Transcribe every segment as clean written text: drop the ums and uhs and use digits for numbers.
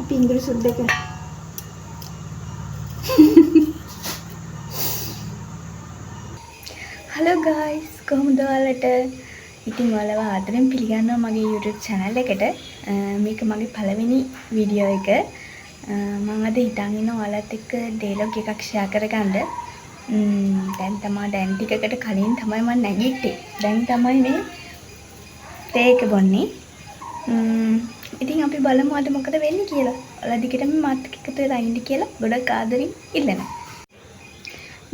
අපි ඉංග්‍රීසි සුද්දක. Hello guys, කොහොමද ඔයාලට? ඉතින් ඔයාලව ආදරෙන් පිළිගන්නවා මගේ YouTube channel එකට. මේක මගේ පළවෙනි වීඩියෝ එක. මම අද හිතන් ඉන්නවා ඔයාලත් එක්ක ඩයලොග් එකක් share කරගන්න. දැන් ටිකකට කලින් තමයි මම නැගිට්ටේ. දැන් තමයි මේ තේ එක බොන්නේ. ඉතින් අපි බලමු අද මොකද වෙන්නේ කියලා. ඔයාලා දිගටම මාත් එක්ක එකතු වෙලා ඉන්න කියලා ගොඩක් ආදරෙන් ඉල්ලනවා.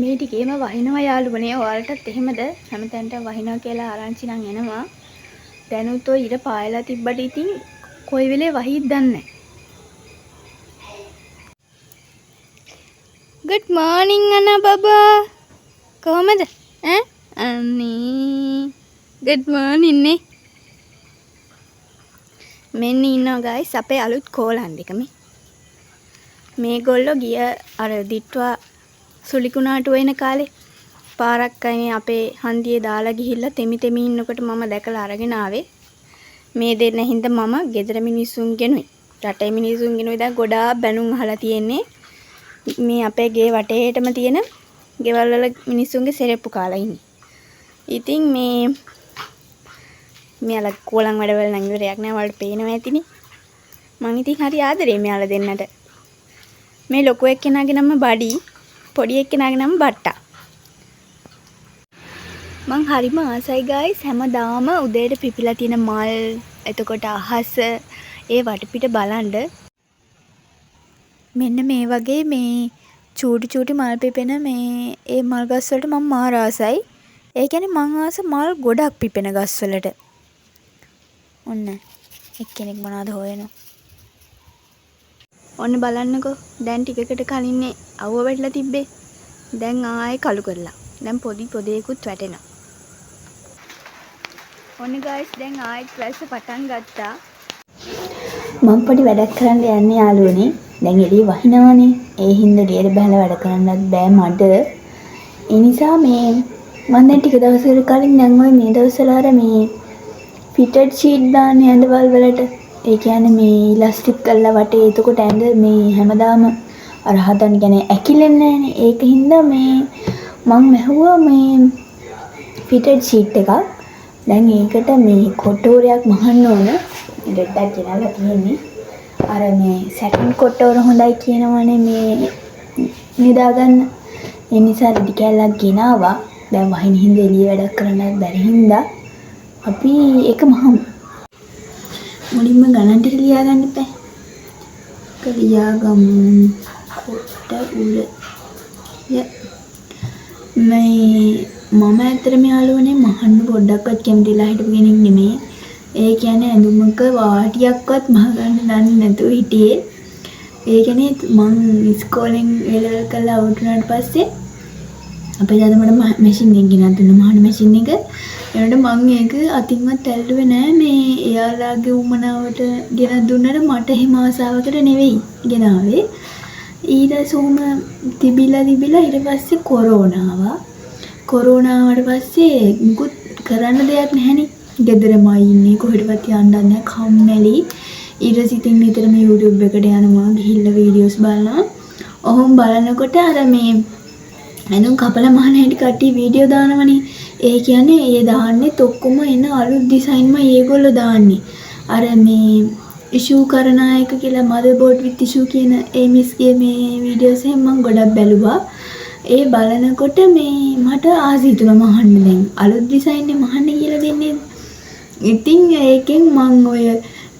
මේ ටිකේම වහිනවා යාළුවනේ. ඔයාලටත් එහෙමද? හැමතැනට වහිනවා කියලා ආරංචි නම් එනවා. දැනුත් ඔය ඉර පායලා තිබ්බට ඉතින් කොයි වෙලේ වහිද්ද දන්නේ නැහැ. Good morning අනා බබා. කොහමද? අනේ. Good morning නේ. මෙන්න ඉන්නවා guys අපේ අලුත් කෝලන් දෙක මේගොල්ලෝ ගිය අර දිට්වා සුලිකුණාට වෙන කාලේ පාරක් අයිනේ අපේ හන්දියේ දාලා ගිහිල්ලා තෙමි ඉන්නකොට මම දැකලා අරගෙන ආවේ. මේ දෙන්න හින්දා මම ගෙදර මිනිස්සුන්ගෙනුයි රටේ මිනිස්සුන්ගෙනුයි දැන් ගොඩාක් බැනුම් අහලා තියෙන්නේ. මේ අපේ ගේ වටේටම තියෙන ගෙවල් වල මිනිස්සුන්ගේ සෙරෙප්පු කාලා ඉන්නේ. ඉතින් මෙයාලා කෝලම් වැඩවල නම් ඉවරයක් නෑ. වලට පේනවා ඇතිනේ. මං ඉතින් හරි ආදරේ මෙයාලා දෙන්නට. මේ ලොකු එක්කෙනාගේ නම බඩි, පොඩි එක්කෙනාගේ නම බට්ටා. මං හරිම ආසයි guys හැමදාම උදේට පිපිලා තියෙන මල්, එතකොට අහස, ඒ වටපිට බලන්න. මෙන්න මේ වගේ මේ චූටි මල් පිපෙන මේ ඒ මල් ගස් වලට මම මාර ආසයි. ඒ කියන්නේ මං ආස මල් ගොඩක් පිපෙන ගස් වලට. ඔන්න එක්කෙනෙක් මොනවද හොයනවා. ඔන්න බලන්නකෝ. දැන් ටිකකට කලින්නේ අවුව වැටලා තිබ්බේ. දැන් ආයේ කළු කරලා. දැන් පොදේකුත් වැටෙනවා. ඔන්න guys දැන් ආයෙත් ක්ලාස් පටන් ගත්තා. මම පොඩි වැඩක් කරන්න යන්නේ යාළුවනේ. දැන් එළිය වහිනවනේ. ඒ හින්දා ගෙදර බහලා වැඩ කරන්නත් බෑ මට. ඒ නිසා මම දැන් ටික දවසකට කලින් දැන් ඔය මේ දවස්වල අර මේ fitted sheet දාන්නේ ඇඳවල් වලට. ඒ කියන්නේ මේ ඉලාස්ටික් කරලා වටේ එතකොට ඇඳ මේ හැමදාම අර හදන්න කියන්නේ ඇකිලෙන්නේ නැහනේ. ඒක හින්දා මේ මම මැහුවා මේ fitted sheet එකක්. දැන් ඒකට මේ කොටෝරයක් මහන්න ඕන. රෙඩ්ඩක් ගෙනල්ලා තියෙන්නේ. අර මේ සැටින් කොටෝර හොඳයි කියනවනේ මේ නිදා ගන්න. ඒ නිසා රෙඩි කැල්ලක් ගෙනාවා. දැන් වහින හින්දා එළිය වැඩක් කරන්නත් බැරි හින්දා අපි ඒක මහමු. මුලින්ම ගණන් ටික ලියා ගන්න එපා. ලියාගමු. කොට උර. මම ඇත්තටම යාළුවනේ මහන්න පොඩ්ඩක්වත් කැමතිලා හිටපු කෙනෙක් නෙමෙයි. ඒ කියන්නේ ඇඳුමක වාටියක්වත් මහ ගන්න දන්නේ නැතුව හිටියේ. ඒ කියන්නේ මං ඉස්කෝලෙන් එලෙවල් කරලා අවුට් වුණාට පස්සේ අපේ දාද මට මැෂින් එක ගෙනත් දුන්නා. මහන්න මැෂින් එක. එනකොට මං ඒක අතින්වත් ඇල්ලුවේ නෑ. මේ එයාලාගේ උමනාවට ගෙනත් දුන්නට මට එහෙම ආසාවකට නෙවෙයි ගෙනාවේ. ඊට සෝම තිබිලා ඊට පස්සේ කොරෝනාවට පස්සේ මුකුත් කරන්න දෙයක් නැහැනේ. ගෙදරමයි ඉන්නේ කොහෙටවත් යන්න නැහැ කම්මැලි. ඊට සිතින් නිතරම YouTube එකට යනවා ගිහිල්ලා වීඩියෝස් බලනවා. ඔහොම බලනකොට අර මේ එනුන් කපලා මහන හැටි කට්ටිය වීඩියෝ දානවනේ. ඒ කියන්නේ ඒ දාන්නෙත් ඔක්කොම එන අලුත් ඩිසයින්ම ඒගොල්ලෝ දාන්නේ. අර මේ ඉෂූ කරනායක කියලා මදර්බෝඩ් විත් ඉෂූ කියන ඒ මිස්ගේ මේ වීඩියෝස් එහෙම මම ගොඩක් බැලුවා. ඒ බලනකොට මේ මට ආසයි හිතුණා මහන්න දැන් අලුත් ඩිසයින් එක මහන්න කියලා දෙන්නේ. ඉතින් ඒකෙන් මම ඔය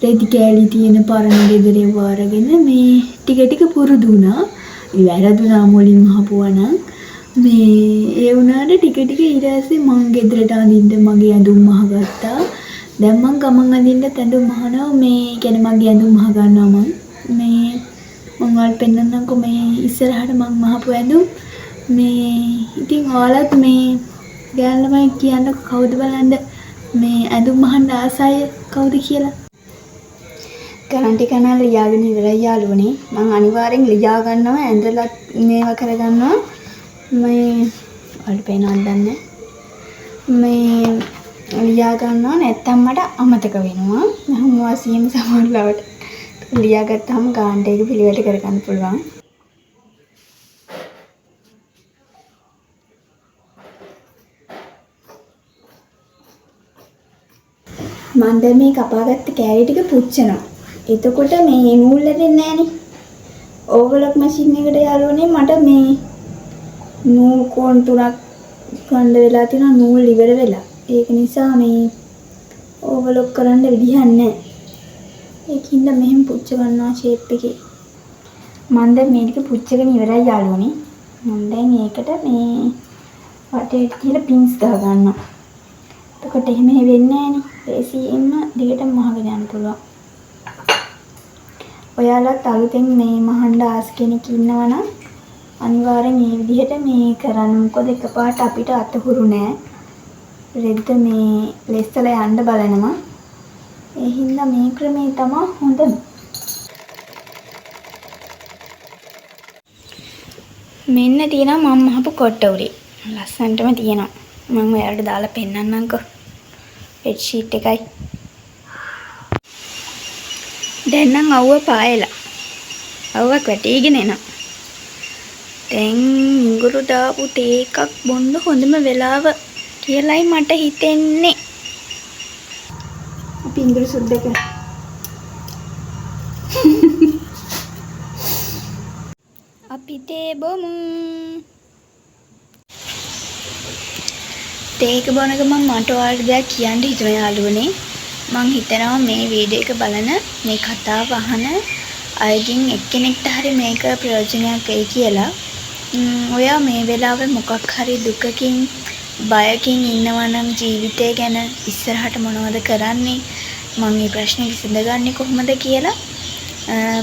රෙදි කෑලි තියෙන පරණ ගෙදරේ වරගෙන මේ ටික පුරුදු වුණා. වැරදුනා මුලින් අහපුවා නම් මේ ඒ වුණාට ටික ඊට පස්සේ මං ගෙදරට අඳින්න මගේ ඇඳුම් මහගත්තා. දැන් මං ගමන් අඳින්න ඇඳුම් මහනවා. මේ කියන්නේ මගේ ඇඳුම් මහ ගන්නවා මං. මේ මං ඔයාලට පෙන්නන්නම්කෝ මේ ඉස්සරහට මං මහපු ඇඳුම්. මේ ඉතින් ඔයාලත් මේ ගෑන් ළමයි කියන්න කවුද බලන්න මේ ඇඳුම් මහන්න ආසයි කවුද කියලා. ගණන් ටික නම් ලියාගෙන ඉවරයි යාළුවනේ. මං අනිවාර්යෙන් ලියා ගන්නවා ඇඳලා මේවා කරගන්නවා. මේ ඔයාලට පේනවද දන්නේ මේ ලියා ගන්නවා නැත්තම් මට අමතක වෙනවා. මම වාසියෙම සමහරවට ලියාගත්තාම ගානට ඒක පිළිවෙලට කරගන්න පුළුවන්. මම දැන් මේ කපාගත්ත කෑලි ටික පුච්චනවා. එතකොට මේ නූල් දෙන්නේ නැහනේ. ඕවර්ලොක් මැෂින් එකට යාළුවනේ මට මේ නූල් කෝන් 3ක් ගන්න වෙලා තියෙනවා නූල් ඉවර වෙලා. ඒක නිසා මේ ඕවර්ලොක් කරන්න විදිහක් නැහැ. ඒකින්ද මෙහෙම පුච්ච ගන්නවා ෂේප් එකේ. මම දැන් මේ ටික පුච්චගෙන ඉවරයි යාළුවනේ. මම දැන් ඒකට මේ වටේට කියලා පින්ස් ගහ ගන්නවා. එතකොට එහෙම වෙන්නේ නැහනේ. ලේසියෙන්ම දිගටම මහගෙන යන්න පුළුවන්. ඔයාලත් අලුතෙන් මේ මහන්න ආස කෙනෙක් ඉන්නවා නම් අනිවාර්යෙන් මේ විදිහට මේ කරන්න. මොකද එකපාරට අපිට අතහුරු නෑ. රෙද්ද මේ ලෙස්සල යන්න බලනවා. ඒ හින්දා මේ ක්‍රමේ තමයි හොඳම. මෙන්න තියෙනවා මම මහපු කොට්ටෝරේ. ලස්සනටම තියෙනවා. මම ඔයාලට දාලා පෙන්නන්නම්කෝ. බෙඩ් ෂීට් එකයි. දැන් නම් අවුව පායලා. අවුවක් වැටීගෙන එනවා. දැන් ඉඟුරු දාපු තේ එකක් බොන්න හොඳම වෙලාව කියලායි මට හිතෙන්නේ. අපි ඉඟුරු සුද්ද කරා. අපි තේ බොමු. තේක බොන ගමන් මට ඔයාලට දෙයක් කියන්න හිතුණා යාළුවනේ. මං හිතනවා මේ වීඩියෝ එක බලන මේ කතාව අහන අයගෙන් එක්කෙනෙක්ට හරි මේක ප්‍රයෝජනයක් වෙයි කියලා. ඔයා මේ වෙලාවේ මොකක් හරි දුකකින් බයකින් ඉන්නවා නම් ජීවිතය ගැන ඉස්සරහට මොනවද කරන්නේ? මම මේ ප්‍රශ්නේ විසඳගන්නේ කොහොමද කියලා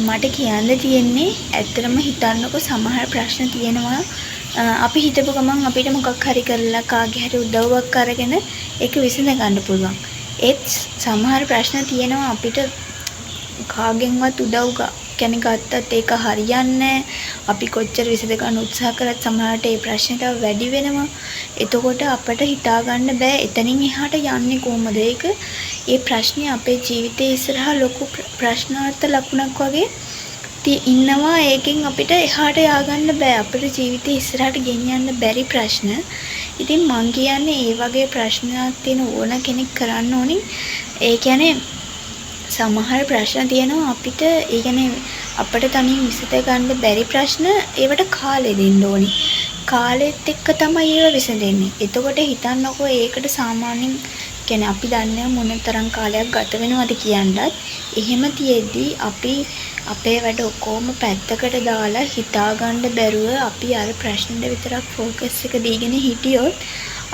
මට කියන්න තියෙන්නේ. ඇත්තටම හිතන්නකො සමහර ප්‍රශ්න තියෙනවා අපි හිතපු ගමන් අපිට මොකක් හරි කරලා කාගේ හරි උදව්වක් අරගෙන ඒක විසඳ ගන්න පුළුවන්. ඒත් සමහර ප්‍රශ්න තියෙනවා අපිට කාගෙන්වත් උදව් ගත්තත් ඒක හරියන්නේ අපි කොච්චර විසඳ ගන්න උත්සාහ කරත් සමහරට ඒ ප්‍රශ්නේ තව වැඩි වෙනවා. එතකොට අපිට හිතා ගන්න බෑ එතනින් එහාට යන්නේ කොහොමද? ඒක ඒ ප්‍රශ්නේ අපේ ජීවිතයේ ඉස්සරහා ලොකු ප්‍රශ්නාර්ථ ලකුණක් වගේ ඉන්නවා. ඒකෙන් අපිට එහාට ය아가න්න බෑ. අපේ ජීවිතේ ඉස්සරහට ගෙනියන්න බැරි ප්‍රශ්න. ඉතින් මං කියන්නේ ඒ වගේ ප්‍රශ්නයක් තියෙන ඕන කෙනෙක් කරන්න ඕනි. ඒ කියන්නේ සමහර ප්‍රශ්න තියෙනවා අපිට ඒ කියන්නේ අපිට තනියෙන් විසඳ ගන්න බැරි ප්‍රශ්න. ඒවට කාලෙ දෙන්න ඕනි. කාලෙත් එක්ක තමයි ඒව විසඳෙන්නේ. එතකොට හිතන්නකෝ ඒකට සාමාන්‍යයෙන් කියන්නේ අපි දන්නේ මොන තරම් කාලයක් ගත වෙනවද කියනවත්. එහෙම තියෙද්දි අපි අපේ වැඩ ඔක්කොම පැත්තකට දාලා හිතා ගන්න බැරුව අපි අර ප්‍රශ්නෙට විතරක් ફોකස් එක දීගෙන හිටියොත්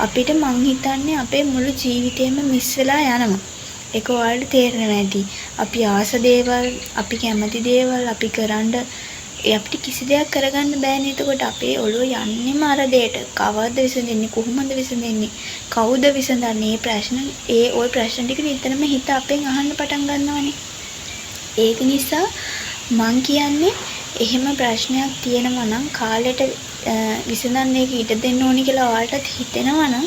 අපිට මං හිතන්නේ අපේ මුළු ජීවිතේම මිස් වෙලා යනවා. ඒක ඔයාලට තේරෙනවා ඇති. අපි ආස දේවල්, අපි කැමති දේවල් අපි කරන්න අපිට කිසි දෙයක් කරගන්න බෑනේ. එතකොට අපේ ඔළුව යන්නේම අර දෙයට. කවද්ද විසඳෙන්නේ? කොහොමද විසඳෙන්නේ? කවුද විසඳන්නේ? මේ ප්‍රශ්න ওই ප්‍රශ්න ටික නිතරම හිත අපෙන් අහන්න පටන් ගන්නවානේ. ඒක නිසා මං කියන්නේ එහෙම ප්‍රශ්නයක් තියෙනවා නම් කාලෙට විසඳන්න ඒක ඉඩ දෙන්න ඕනි කියලා ඔයාලටත් හිතෙනවා නම්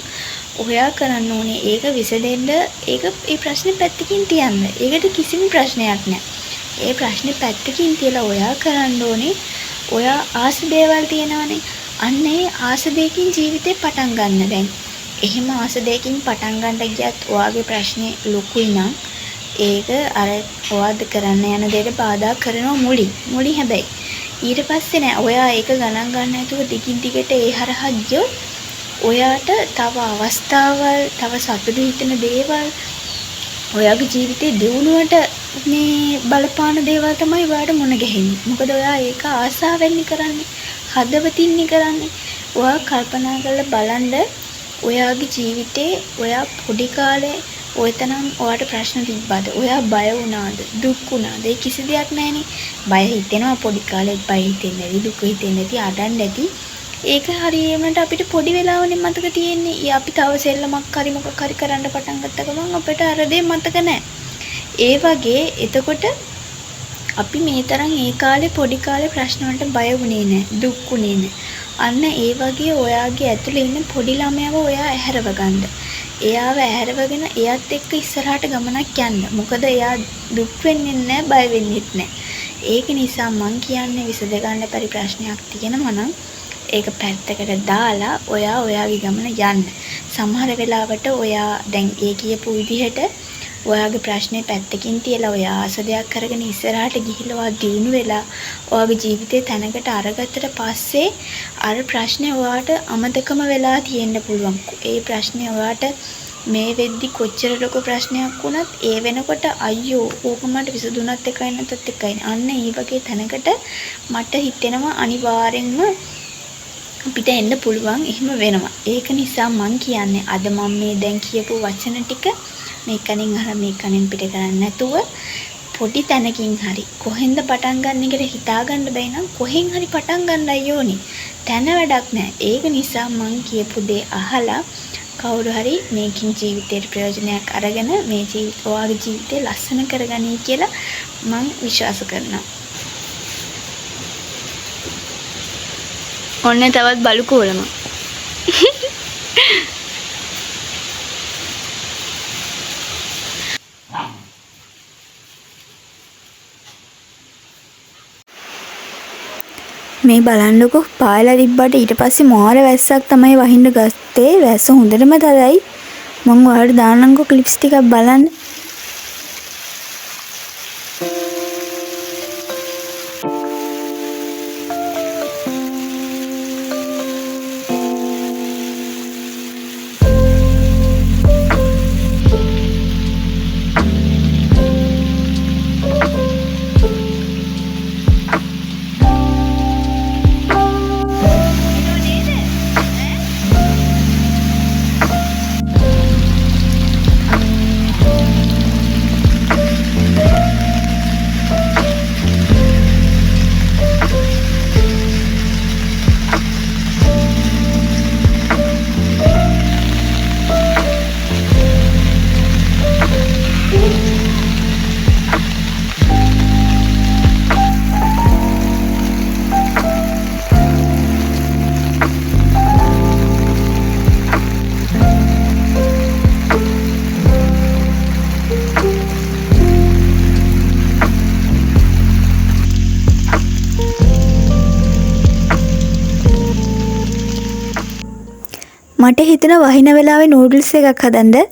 ඔයා කරන්න ඕනේ ඒක විසඳෙන්න ඒක ඒ ප්‍රශ්නේ පැත්තකින් තියන්න. ඒකට කිසිම ප්‍රශ්නයක් නැහැ. ඒ ප්‍රශ්නේ පැත්තකින් තියලා ඔයා කරන්න ඕනේ ඔයා ආස දේවල් තියෙනවනේ. අන්න ඒ ආස දෙකකින් ජීවිතේ පටන් ගන්න දැන්. එහෙම ආස දෙකකින් පටන් ගන්න ගියත් ඔයාගේ ප්‍රශ්නේ ලොකුයි නම් ඒක අර ඔයාද කරන්න යන දෙයට බාධා කරනවා මුලින් හැබැයි ඊට පස්සේ නෑ ඔයා ඒක ගණන් ගන්න නැතුව දිගින් දිගට ඒ හරහා ගියොත් ඔයාට තව අවස්ථාවල් තව සතුටු හිතෙන දේවල් ඔයාගේ ජීවිතේ දියුණුවට මේ බලපාන දේවල් තමයි ඔයාට මුණ ගැහෙන්නේ. මොකද ඔයා ඒක ආසාවෙන් කරන්නේ, හදවතින් කරන්නේ. ඔයා කල්පනා කරලා බලන්න ඔයාගේ ජීවිතේ ඔයා පොඩි කාලේ ඔයතනම් ඔයාට ප්‍රශ්න තිබ්බද? ඔයා බය වුණාද? දුක් වුණාද? ඒ කිසි දෙයක් නැහැනේ. බය හිතෙනවා පොඩි කාලෙත් බය හිතෙන්නේ නැති, දුක හිතෙන්නේ නැති, අඬන්නේ නැති. ඒක හරියමකට අපිට පොඩි වෙලාවනේ මතක තියෙන්නේ. අපි තව සෙල්ලමක් හරි මොකක් හරි කරන්න පටන් ගත්ත ගමන් අපිට අර දේ මතක නැහැ. ඒ වගේ එතකොට අපි මේ තරම් ඒ කාලේ පොඩි කාලේ ප්‍රශ්න වලට බය වුණේ නැහැ, දුක් වුණේ නැහැ. අන්න ඒ වගේ ඔයාගේ ඇතුලේ ඉන්න පොඩි ළමයාව ඔයා ඇහැරව ගන්න. එයාව ඇහැරවගෙන එයාත් එක්ක ඉස්සරහට ගමනක් යන්න. මොකද එයා දුක් වෙන්නේ නැහැ, බය වෙන්නෙත් නැහැ. ඒක නිසා මං කියන්නේ විසඳ ගන්න බැරි ප්‍රශ්නයක් තියෙනවා නම් ඒක පැත්තකට දාලා ඔයා ඔයාගේ ගමන යන්න. සමහර වෙලාවට ඔයා දැන් ඒ කියපු විදිහට ඔයාගේ ප්‍රශ්නේ පැත්තකින් තියලා ඔයා ආස දෙයක් කරගෙන ඉස්සරහට ගිහිල්ලා දියුණු වෙලා ඔයාගේ ජීවිතේ තැනකට අරගත්තට පස්සේ අර ප්‍රශ්නේ ඔයාට අමතකම වෙලා තියෙන්න පුළුවන්. ඒ ප්‍රශ්නේ ඔයාට මේ වෙද්දි කොච්චර ලොකු ප්‍රශ්නයක් වුණත් ඒ වෙනකොට අයියෝ ඕක මට විසඳුණත් එකයි නැත්ත් එකයි. අන්න ඒ වගේ තැනකට මට හිතෙනවා අනිවාර්යෙන්ම අපිට එන්න පුළුවන්. එහෙම වෙනවා. ඒක නිසා මං කියන්නේ අද මම මේ දැන් කියපු වචන ටික මේ කණින් අහලා මේ කණින් පිට කරන්නේ නැතුව පොඩි තැනකින් හරි කොහෙන්ද පටන් ගන්න කියලා හිතා ගන්න බැයි නම් කොහෙන් හරි පටන් ගන්නයි ඕනේ. තැන වැඩක් නැහැ. ඒක නිසා මං කියපු දේ අහලා කවුරු හරි මේකින් ජීවිතේට ප්‍රයෝජනයක් අරගෙන මේ ඔයාගේ ජීවිතේ ලස්සන කරගනී කියලා මං විශ්වාස කරනවා. ඔන්න තවත් බලු කෝලම. මේ බලන්නකො පායලා තිබ්බට ඊට පස්සේ මාර වැස්සක් තමයි වහින්න ගත්තේ. වැස්ස හොඳටම තදයි. මම ඔයාලට දාන්නම්කෝ ක්ලිප්ස් ටිකක් බලන්න. මට හිතෙන වහින වෙලාවේ නූඩල්ස් එකක් හදන්න.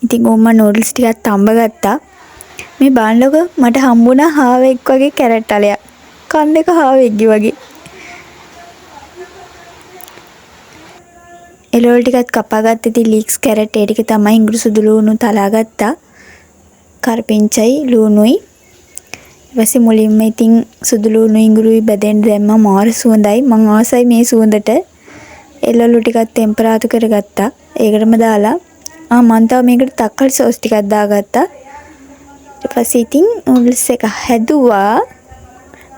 ඉතින් ඕම නූඩල්ස් ටිකක් තඹ ගත්තා. මේ බලන්නකො මට හම්බුණා හාවෙක් වගේ කැරට් අලයක්. කන් දෙක හාවෙක්ගේ වගේ. එළවලු ටිකක් කපා ගත්ත ඉතින් ලීක්ස් කැරට් ඒ ටික තමයි ඉඟුරු සුදු ලුණු තලා ගත්තා. කරපිංචයි ලුණුයි. ඊපස්සේ මුලින්ම ඉතින් සුදු ලුණු ඉඟුරුයි බෙදෙන්න දැම්මා. මාර සුවඳයි. මං ආසයි මේ සුවඳට. එළවලු ටිකක් ටෙම්පරාදු කරගත්තා. ඒකටම දාලා මම තව මේකට තක්කලි සෝස් ටිකක් දාගත්තා. ඊට පස්සේ ඉතින් නූඩල්ස් එක හැදුවා.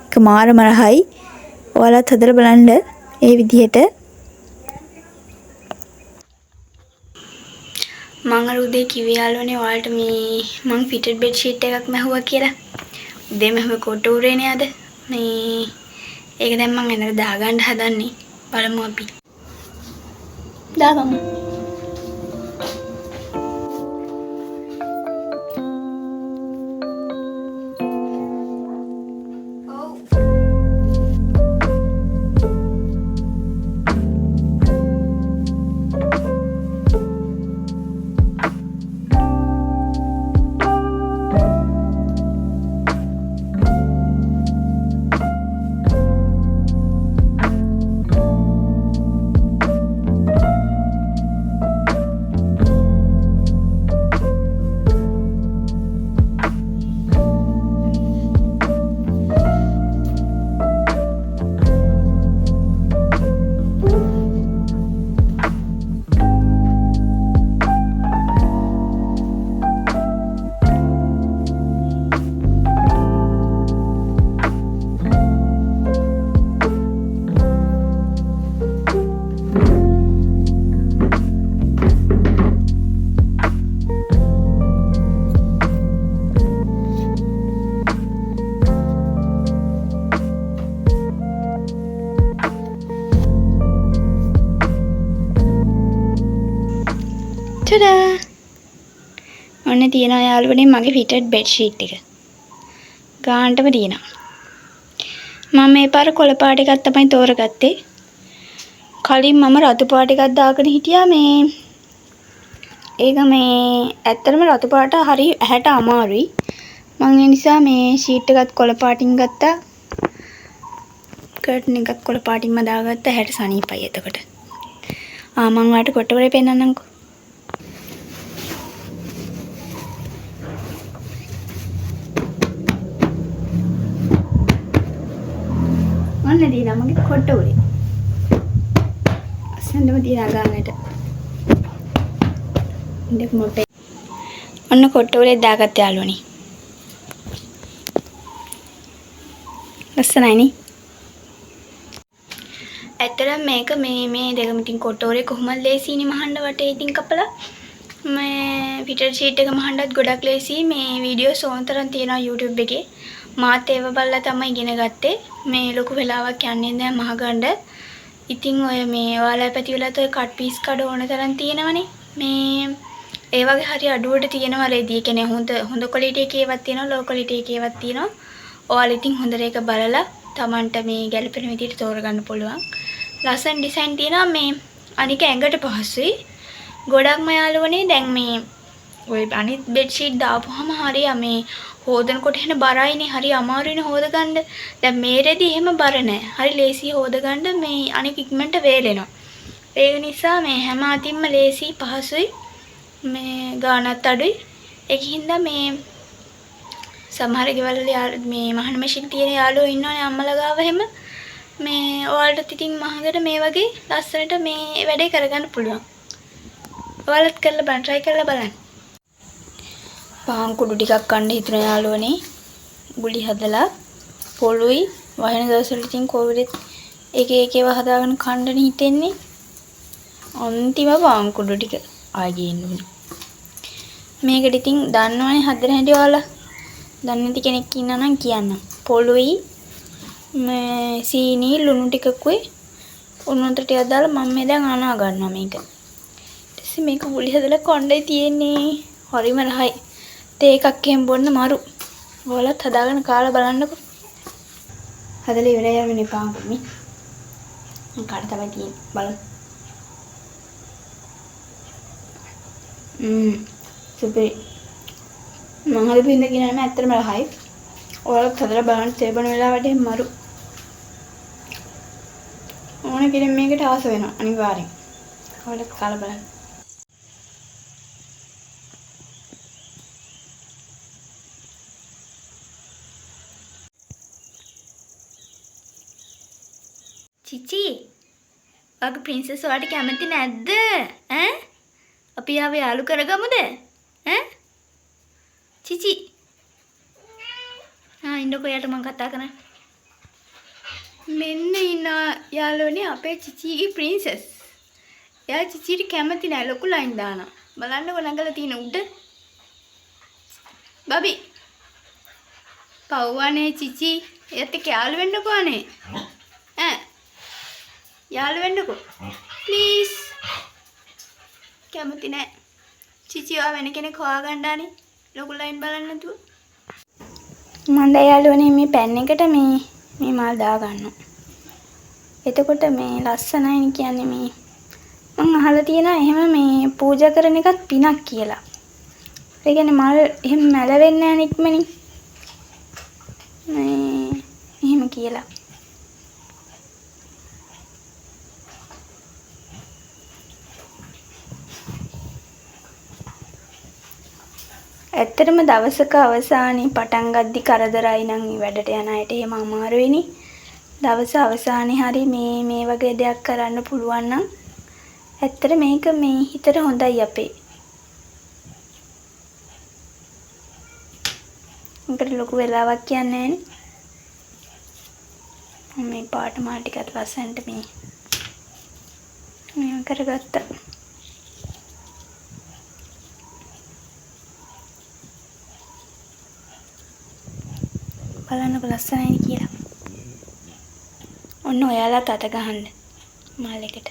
ඒක මාරම රහයි. ඔයාලත් හදලා බලන්න ඒ විදිහට. මම අර උදේ කිව්වේ යාළුවනේ ඔයාලට මේ මං ෆිටඩ් බෙඩ් ෂීට් එකක් මැහුවා කියලා. උදේම හැම කොට උරේනේ අද. මේ ඒක දැන් මං එනක දාගන්න හදන්නේ. බලමු අපි. දාගමු. ටඩා! ඔන්න තියෙනවා යාළුවනේ මගේ fitted bed sheet එක. ගානටම තියෙනවා. මම මේ පාර කොළ පාට එකක් තමයි තෝරගත්තේ. කලින් මම රතු පාට එකක් දාගෙන හිටියා මේ. ඒක මේ ඇත්තටම රතු පාට හරි ඇහැට අමාරුයි. මම ඒ නිසා මේ ෂීට් එකත් කොළ පාටින් ගත්තා. කර්ටන් එකත් කොළ පාටින්ම දාගත්තා. ඇහැට සනීපයි එතකොට. මම ඔයාලට කොටවලේ පෙන්නන්නම්කෝ. ඔන්න දිනා මගේ කොටවලේ. අසන්නම දිනා ගානට. ඉන්දක මොටේ. ඔන්න කොටවලේ දාගත්ත යාළුවනේ. ලස්සනයිනේ. ඇත්තටම මේක මේ දෙකම ඉතින් කොටෝරේ කොහොමද ලේසියිනේ මහන්න වටේ ඉතින් කපලා මේ ෆිටඩ් ෂීට් එක මහන්නත් ගොඩක් ලේසි මේ වීඩියෝස් ඕනතරම් තියෙනවා YouTube එකේ මාත් ඒව බලලා තමයි ඉගෙන ගත්තේ මේ ලොකු වෙලාවක් යන්නේ නැහැ මහගන්න ඉතින් ඔය මේ ඔයාලා පැතිවලත් ඔය කට් පීස් කඩ ඕන තරම් තියෙනවනේ මේ ඒ වගේ හරි අඩුවට තියෙනවා රෙදි කියන්නේ හොඳ ක්වොලිටි එකේ ඒවත් තියෙනවා ලෝ ක්වොලිටි එකේ ඒවත් තියෙනවා ඔයාලා ඉතින් හොඳට ඒක බලලා Tamanට මේ ගැළපෙන විදිහට තෝරගන්න පුළුවන් ලස්සන ඩිසයින් තියෙනවා මේ අනික ඇඟට පහසුයි ගොඩක්ම යාළුවනේ දැන් මේ ඔය අනිත් බෙඩ් ෂීට් දාපුවාම හරිය මේ හොදනකොට එන බරයිනේ හරි අමාරුයිනේ හොදගන්න දැන් මේ රෙදි එහෙම බර නැහැ හරි ලේසි හොදගන්න මේ අනික ඉක්මනට වේලෙනවා ඒක නිසා මේ හැම අතින්ම ලේසි පහසුයි මේ ගානත් අඩුයි ඒකින්ද මේ සමහර ගෙවල් මේ මහන මැෂින් තියෙන යාළුවෝ ඉන්නවනේ අම්මලා ගාව එහෙම මේ ඔයාලට ඉතින් මහකට මේ වගේ ලස්සනට මේ වැඩේ කරගන්න පුළුවන්. ඔයාලත් කරලා බලන්න try කරලා බලන්න. පාන් කුඩු ටිකක් ගන්න හිතන යාළුවනේ. ගුලි හදලා පොළුයි වහින දවස්වල ඉතින් කොවිඩ් ඒකේව හදාගෙන කන්න හිතෙන්නේ. අන්තිම පාන් කුඩු ටික ආයෙ එන්න මේකට ඉතින් දන්නවනේ හදන හැටි ඔයාලා. දන්නේ නැති කෙනෙක් ඉන්නා නම් කියන්න. පොළුයි මේ සීනි ලුණු ටිකකුයි උණු වතුර ටිකක් දාලා මම මේ දැන් අනා ගන්නවා මේක. ඊට පස්සේ මේක ගුලි හදලා කොණ්ඩේ තියෙන්නේ. හරිම රහයි. තේ එකක් එහෙම බොන්න මරු. ඔයාලත් හදාගෙන කාලා බලන්නකෝ. හදලා ඉවරයි යන්නේ පාන්කුමි. මම කාට තමයි තියෙන්නේ බලන්න. සුපරි. මම හදපු ඉඳ කියනම ඇත්තටම රහයි. ඔයාලත් හදලා බලන්න තේ බොන වෙලාවට එහෙම මරු. ඕන කෙනෙක් මේකට ආස වෙනවා අනිවාර්යෙන්. ඔයාලත් කාලා බලන්න. චිචි වගේ ප්‍රින්සස් ඔයාලට කැමති නැද්ද? ඈ? අපි ආවේ යාළු කරගමුද? ඈ? චිචි ඉන්නකෝ යට මම කතා කරන්නේ. මෙන්න ඉන්න යාළුවනේ අපේ චිචිගේ ප්‍රින්සස්. එයා චිචිට කැමති නෑ ලොකු ලයින් දානවා. බලන්නකො ළඟලා තියෙන උඩ. බබි. පව්වනේ චිචි. එයත් එක්ක යාළු වෙන්නකෝ අනේ. ඈ. යාළු වෙන්නකෝ. ප්ලීස්. කැමති නෑ. චිචි ආ වෙන කෙනෙක් හොයාගන්නානේ. ලොකු ලයින් බලන්න නැතුව. මන්ද යාළුවනේ මේ පෑන් එකට මේ මල් දා ගන්නවා. එතකොට මේ ලස්සනයි කියන්නේ මේ මම අහලා තියෙනවා එහෙම මේ පූජා කරන එකත් පිනක් කියලා. ඒ කියන්නේ මල් එහෙම මැලවෙන්නේ නැහැ නික්මනේ. මේ එහෙම කියලා. ඇත්තටම දවසක අවසානයේ පටන් ගද්දි කරදරයි නම් වැඩට යන අයට එහෙම අමාරුයිනේ. දවස අවසානයේ හරි මේ වගේ දෙයක් කරන්න පුළුවන් නම් ඇත්තට මේක මේ හිතට හොඳයි අපේ. මේකට ලොකු වෙලාවක් කියන්නේ නැහැනේ. මේ පාට මාල් ටිකත් ලස්සනට මේ කරගත්තා. බලන්නකො ලස්සනයි කියලා. ඔන්න ඔයාලත් අත ගහන්න මල් එකට.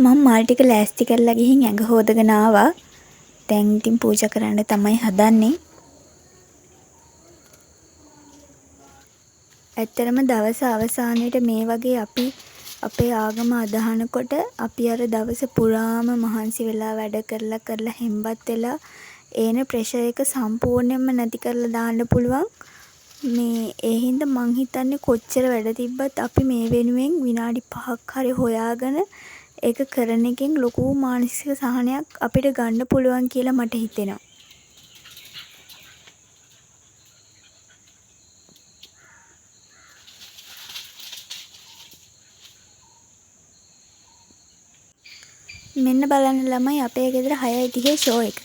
මම මල් ටික ලෑස්ති කරලා ගිහින් ඇඟ හොදගෙන ආවා. දැන් ඉතින් පූජා කරන්න තමයි හදන්නේ. ඇත්තරම දවස අවසානයේට මේ වගේ අපි අපේ ආගම අදහනකොට අපි අර දවස පුරාම මහන්සි වෙලා වැඩ කරලා හෙම්බත් වෙලා ඒන ප්‍රෙෂර් එක සම්පූර්ණයෙන්ම නැති කරලා දාන්න පුළුවන්. මේ ඒ හින්දා මං හිතන්නේ කොච්චර වැඩ තිබ්බත් අපි මේ වෙනුවෙන් විනාඩි 5ක් හරි හොයාගෙන ඒක කරන එකෙන් ලොකු මානසික සහනයක් අපිට ගන්න පුළුවන් කියලා මට හිතෙනවා. මෙන්න බලන්න ළමයි අපේ ගෙදර 6:30 ෂෝ එක.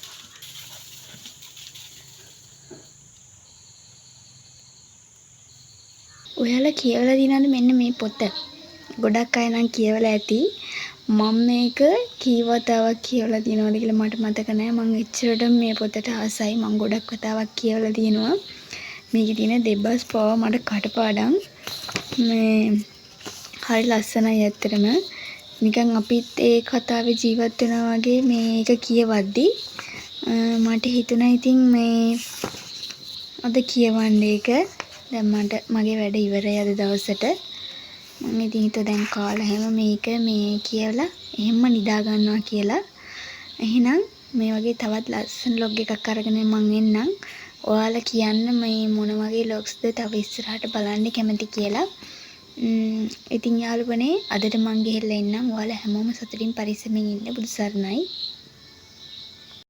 ඔයාලා කියවලා දිනවද මෙන්න මේ පොත? ගොඩක් අය නම් කියවලා ඇති. මම මේක කී වතාවක් කියවලා දිනවද කියලා මට මතක නෑ. මම එච්චරට මේ පොතට ආසයි. මම ගොඩක් වතාවක් කියවලා දිනවා. මේකේ තියෙන දෙබස් පව මට කටපාඩම්. මේ හරි ලස්සනයි ඇත්තටම. නිකන් අපිත් ඒ කතාවේ ජීවත් වෙනවා වගේ මේක කියවද්දි මට හිතුණා ඉතින් මේ අද කියවන්න ඒක. දැන් මට මගේ වැඩ ඉවරයි අද දවසට. මම ඉතින් හිතුවා දැන් කාලා හැම මේක මේ කියලා එහෙම්ම නිදා ගන්නවා කියලා. එහෙනම් මේ වගේ තවත් ලස්සන ලොග් එකක් අරගෙන මම එන්නම්. ඔයාලා කියන්න මේ මොන වගේ ලොග්ස්ද තව ඉස්සරහට බලන්න කැමති කියලා. ඉතින් යාළුවනේ අදට මං ගිහිල්ලා එන්නම්. ඔයාලා හැමෝම සතුටින් පරිස්සමින් ඉන්න. බුදු සරණයි.